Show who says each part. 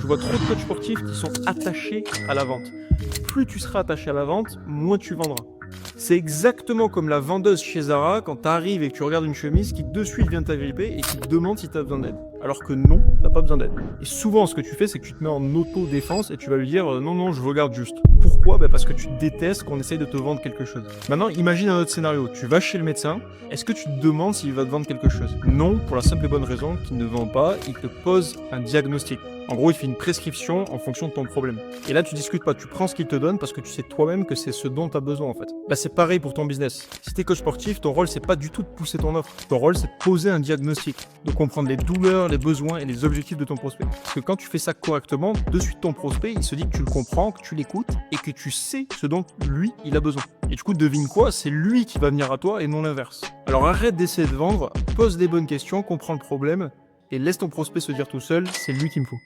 Speaker 1: Je vois trop de coachs sportifs qui sont attachés à la vente. Plus tu seras attaché à la vente, moins tu vendras. C'est exactement comme la vendeuse chez Zara quand tu arrives et que tu regardes une chemise qui de suite vient t'agripper et qui te demande si tu as besoin d'aide. Alors que non, t'as pas besoin d'aide. Et souvent, ce que tu fais, c'est que tu te mets en auto-défense et tu vas lui dire non, non, je regarde juste. Pourquoi ? Parce que tu détestes qu'on essaye de te vendre quelque chose. Maintenant, imagine un autre scénario. Tu vas chez le médecin. Est-ce que tu te demandes s'il va te vendre quelque chose ? Non, pour la simple et bonne raison qu'il ne vend pas, il te pose un diagnostic. En gros, il fait une prescription en fonction de ton problème. Et là, tu discutes pas, tu prends ce qu'il te donne parce que tu sais toi-même que c'est ce dont tu as besoin en fait. Bah, c'est pareil pour ton business. Si t'es coach sportif, ton rôle, c'est pas du tout de pousser ton offre. Ton rôle, c'est de poser un diagnostic, de comprendre les douleurs, les besoins et les objectifs de ton prospect. Parce que quand tu fais ça correctement, de suite, ton prospect, il se dit que tu le comprends, que tu l'écoutes et que tu sais ce dont lui, il a besoin. Et du coup, devine quoi ? C'est lui qui va venir à toi et non l'inverse. Alors arrête d'essayer de vendre, pose des bonnes questions, comprends le problème et laisse ton prospect se dire tout seul, c'est lui qu'il me faut.